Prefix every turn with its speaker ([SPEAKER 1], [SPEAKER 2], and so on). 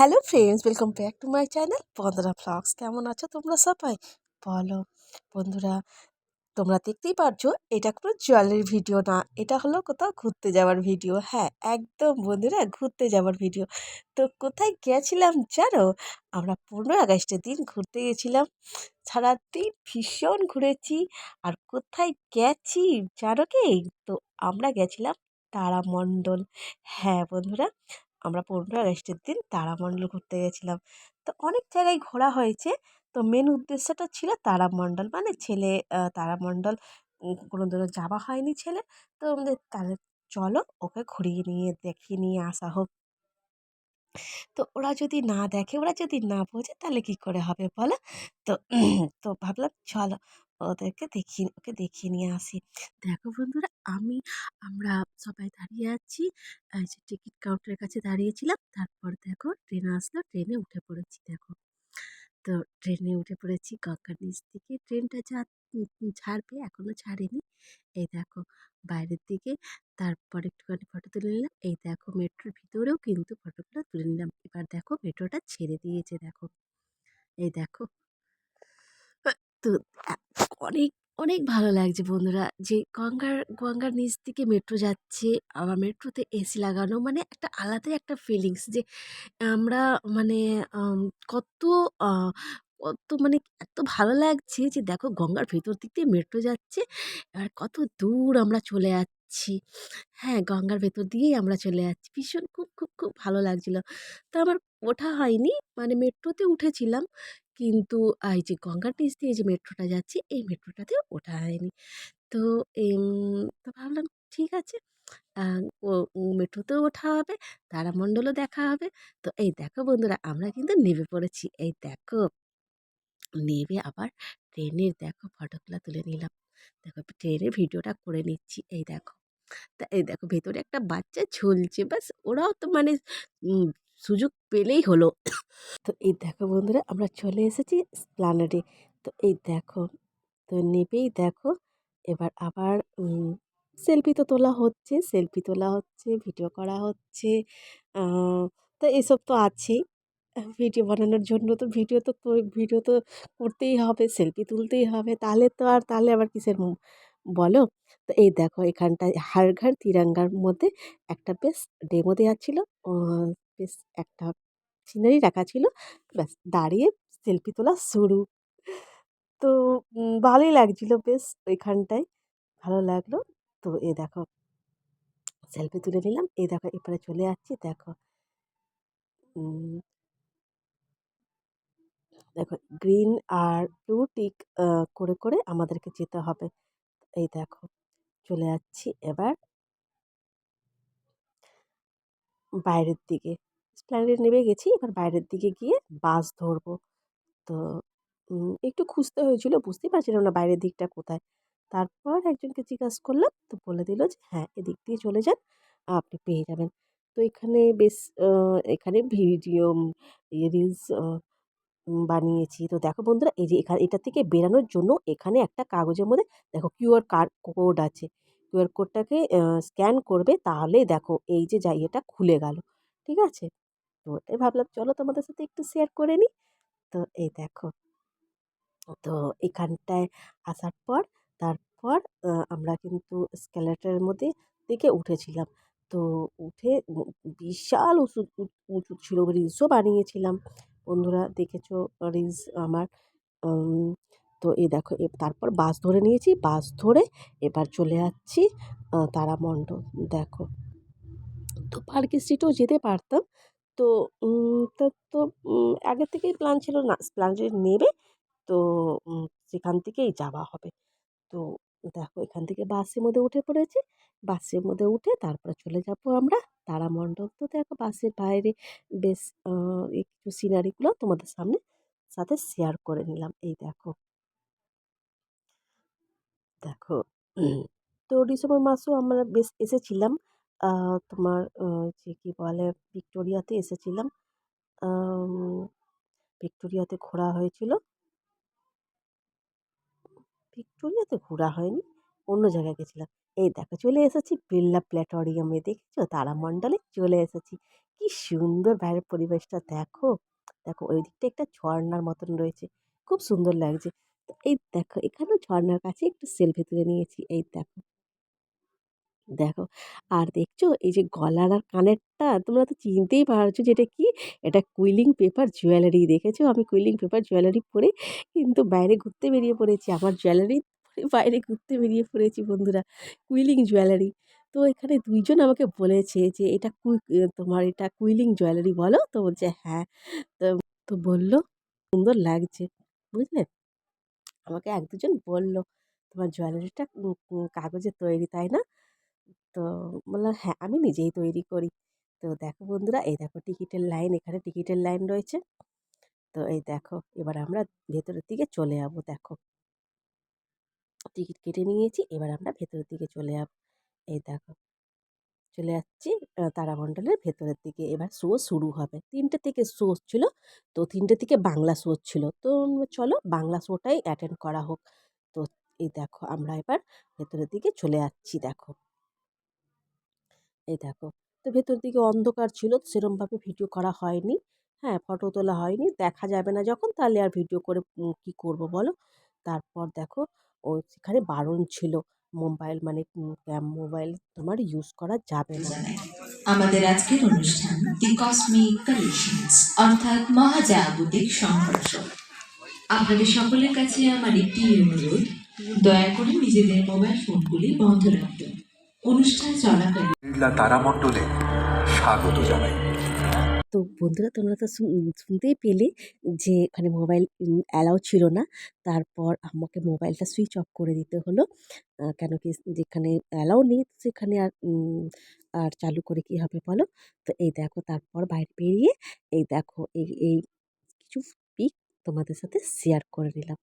[SPEAKER 1] Hello friends, welcome back to my channel Bandana blogs. কেমন আছো তোমরা সবাই? বলো বন্ধুরা, তোমরা দেখতেই পারছো এটা কোনো জুয়েলারি ভিডিও না, এটা হলো কোথাও ঘুরতে যাওয়ার ভিডিও। হ্যাঁ, একদম বন্ধুরা, ঘুরতে যাওয়ার ভিডিও। তো কোথায় গেছিলাম জানো? আমরা 15 আগস্টের দিন ঘুরতে গেছিলাম। সারাদিন ভীষণ ঘুরেছি। আর কোথায় গেছি জানো কি? তো আমরা গেছিলাম তারামণ্ডল। হ্যাঁ বন্ধুরা, আমরা 15 আগস্টের দিন তারামণ্ডল ঘুরতে গেছিলাম। তো অনেক জায়গায় ঘোরা হয়েছে। তো মেন উদ্দেশ্যটা ছিল তারামণ্ডল, মানে ছেলে তারামণ্ডল কোনোদিনও যাওয়া হয়নি ছেলে। তো আমাদের তাহলে চলো ওকে ঘুরিয়ে নিয়ে দেখিয়ে নিয়ে আসা হোক। তো ওরা যদি না দেখে, ওরা যদি না বোঝে তাহলে কি করে হবে বলো? তো তো ভাবলাম চলো ওকে দেখিয়ে নিয়ে আসি। দেখো বন্ধুরা, আমরা সবাই দাঁড়িয়ে আছি। এই যে টিকিট কাউন্টারের কাছে দাঁড়িয়েছিলাম। তারপর দেখো ট্রেন আসলো, ট্রেনে উঠে পড়েছি। দেখো, তো ট্রেনে উঠে পড়েছি গঙ্গার নিচ থেকে। ট্রেনটা ছাড়বে, এখনো ছাড়েনি। এই দেখো বাইরের দিকে। তারপর একটুখানি ফটো তুলে নিলাম। এই দেখো মেট্রোর ভিতরেও কিন্তু ফটোগুলো তুলে নিলাম। এবার দেখো মেট্রোটা ছেড়ে দিয়েছে। দেখো, এই দেখো। তো আ অনেক, অনেক ভালো লাগছে বন্ধুরা, যে গঙ্গার নিচ থেকে মেট্রো যাচ্ছে। আবার মেট্রোতে এসি লাগানো, মানে একটা আলাদাই একটা ফিলিংস, যে আমরা মানে আম কত আ কত মানে এত ভালো লাগছে, যে দেখো গঙ্গার ভেতর দিক দিয়ে মেট্রো যাচ্ছে। আর কত দূর আমরা চলে যাচ্ছি। হ্যাঁ, গঙ্গার ভেতর দিয়েই আমরা চলে যাচ্ছি। ভীষণ খুব, খুব, খুব ভালো লাগছিল। তো আমার ওঠা হয়নি, মানে মেট্রোতে উঠেছিলাম। কিন্তু এই যে গঙ্গার নিচ দিয়ে যে মেট্রোটা যাচ্ছে, এই মেট্রোটাতে ওঠা হয়নি। তো এম তো ভাবলাম ঠিক আছে, আ ও মেট্রোতেও ওঠা হবে, তারামণ্ডলও দেখা হবে। তো এই দেখো বন্ধুরা, আমরা কিন্তু নেমে পড়েছি। এই দেখো, নেমে আবার ট্রেনের দেখো ফটোগুলা তুলে নিলাম। দেখো ট্রেনের ভিডিওটা করে নিচ্ছি। এই দেখো। তা এই দেখো ভেতরে একটা বাচ্চা ঝুলছে। ব্যাস, ওরাও তো মানে উম সুযোগ পেলেই হলো। তো এই দেখো বন্ধুরা, আমরা চলে এসেছি এসপ্ল্যানেডে। তো এই দেখো, তো নেবেই দেখো, এবার আবার সেলফি তো তোলা হচ্ছে, ভিডিও করা হচ্ছে। আ তো এসব তো আছেই। ভিডিও বানানোর জন্য তো ভিডিও তো করতেই হবে, সেলফি তুলতেই হবে। তাহলে আবার কিসের বলো? তো এই দেখো এখানটায় হর ঘর তিরঙ্গার মধ্যে একটা বেশ ডেমো দেয়া ছিল। অ বেশ একটা সিনারি রাখা ছিল। ব্যাস দাঁড়িয়ে সেলফি তোলা শুরু। তো ভালোই লাগছিল বেশ ওইখানটায়, ভালো লাগলো। তো এই দেখো সেলফি তুলে নিলাম। এই দেখো এপারে চলে যাচ্ছি। দেখো, উম দেখো গ্রিন আর ব্লু টিক করে, করে আমাদেরকে যেতে হবে। এই দেখো চলে যাচ্ছি এবার বাইরের দিকে। এসপ্ল্যানেডে নেমে গেছি। এবার বাইরের দিকে গিয়ে বাস ধরবো। তো একটু খুঁজতে হয়েছিল, বুঝতেই পারছিলাম না বাইরের দিকটা কোথায়। তারপর একজনকে জিজ্ঞাসা করলাম, তো বলে দিল যে, "হ্যাঁ, এদিক দিয়ে চলে যান, আপনি পেয়ে যাবেন।" তো এখানে বেশ এখানে ভিডিও রিলস বানিয়েছি। তো দেখো বন্ধুরা, এই যে এটা থেকে বেরানোর জন্য এখানে একটা কাগজের মধ্যে দেখো কোড আছে। কিউআর কোডটাকে স্ক্যান করবে, তাহলেই দেখো এই যে ইয়েটা খুলে গেল। ঠিক আছে? তো ওটাই ভাবলাম চলো তোমাদের সাথে একটু শেয়ার করে নিই। তো এই দেখো, তো এখানটায় আসার পর তারপর আমরা কিন্তু এস্কেলেটরের মধ্যে থেকে উঠেছিলাম। তো উঠে বিশাল উঁচু ছিল। রিলসও বানিয়েছিলাম। বন্ধুরা দেখেছো রিলস আমার। উম তো এই দেখো তারপর বাস ধরে নিয়েছি। বাস ধরে এবার চলে যাচ্ছি তারামণ্ডল। দেখো, তো পার্ক স্ট্রিটেও যেতে পারতাম। তো তো তো আগে থেকেই প্ল্যান ছিল না এসপ্ল্যানেডে নেবে। তো সেখান থেকেই যাওয়া হবে। তো দেখো এখান থেকে বাসের মধ্যে উঠে পড়েছি। বাসের মধ্যে উঠে তারপরে চলে যাব আমরা তারামণ্ডল। তো দেখো বাসের বাইরে বেশ একটু সিনারিগুলো তোমাদের সাথে শেয়ার করে নিলাম। এই দেখো, দেখো তো ডিসেম্বর মাসেও আমরা বেশ এসেছিলাম। তোমার যে কি বলে ভিক্টোরিয়াতে এসেছিলাম। আম ভিক্টোরিয়াতে ঘোরা হয়েছিল। ভিক্টোরিয়াতে ঘোরা হয়নি। অন্য জায়গায় গেছিলাম। এই দেখো চলে এসেছি বিড়লা প্ল্যানেটোরিয়ামে, দেখেছো তারামণ্ডলে চলে এসেছি। কি সুন্দর বাইরের পরিবেশটা দেখো। দেখো ওই দিকটা একটা ঝর্ণার মতন রয়েছে, খুব সুন্দর লাগছে। তো এই দেখো এখানেও ঝর্ণার কাছে একটু সেলফি তুলে নিয়েছি। এই দেখো, দেখো। আর দেখছো এই যে গলার আর কানেরটা তোমরা তো চিনতেই পারছো যে এটা কি? এটা কুইলিং পেপার জুয়েলারি। দেখেছো আমি কুইলিং পেপার জুয়েলারি পরে কিন্তু বাইরে ঘুরতে বেরিয়ে পড়েছি। আমার জুয়েলারি পরে বাইরে ঘুরতে বেরিয়ে পড়েছি বন্ধুরা। Quilling jewellery. তো এখানে ২ জন আমাকে বলেছে যে, "এটা তোমার এটা কুইলিং জুয়েলারি বলো?" তো বলছে, "হ্যাঁ।" তো তো বলল, "সুন্দর লাগছে।" বুঝলে? আমাকে ১-২ জন বলল, "তোমার জুয়েলারিটা কাগজের তৈরি, তাই না?" তো বললাম, "হ্যাঁ, আমি নিজেই তৈরি করি।" তো দেখো বন্ধুরা, এই দেখো টিকিটের লাইন, এখানে টিকিটের লাইন রয়েছে। তো এই দেখো এবার আমরা ভেতরের দিকে চলে যাবো। দেখো টিকিট কেটে নিয়েছি, এবার আমরা ভেতরের দিকে চলে যাবো। এই দেখো চলে যাচ্ছি তারামণ্ডলের ভেতরের দিকে। এবার শো শুরু হবে। ৩টে থেকে শো ছিল। তো ৩টে থেকে বাংলা শো ছিল। তো চলো বাংলা শোটাই অ্যাটেন্ড করা হোক। তো এই দেখো আমরা এবার ভেতরের দিকে চলে যাচ্ছি দেখো। এই দেখো। তো ভেতর দিকে অন্ধকার ছিল, সেরমভাবে ভিডিও করা হয়নি। হ্যাঁ, ফটো তোলা হয়নি। দেখা যাবে না যখন তাহলে আর ভিডিও করে কি করব বলো? তারপর দেখো সেখানে বারণ ছিল মোবাইল মানে মোবাইল তোমার ইউজ করা যাবে না।
[SPEAKER 2] আমাদের আজকের অনুষ্ঠান দি কসমিক কালেকশনস অর্থাৎ মহাজাগতিক সংঘর্ষ। আপনাদের সকলের কাছে আমার একটি অনুরোধ, দয়া করে নিজেদের মোবাইল ফোনগুলি বন্ধ রাখবেন। অনুষ্ঠান চলাকালীন
[SPEAKER 3] বিড়লা তারামণ্ডলে স্বাগত জানাই।
[SPEAKER 1] তো বন্ধুরা তোমরা তো শুনতেই পেলে যে ওখানে মোবাইল অ্যালাউ ছিল না। তারপর আমাকে মোবাইলটা সুইচ অফ করে দিতে হলো। কেন কি যেখানে অ্যালাউ নেই সেখানে আর চালু করে কি হবে বলো? তো এই দেখো তারপর বাইরে বেরিয়ে এই দেখো এই কিছু পিক তোমাদের সাথে শেয়ার করে নিলাম।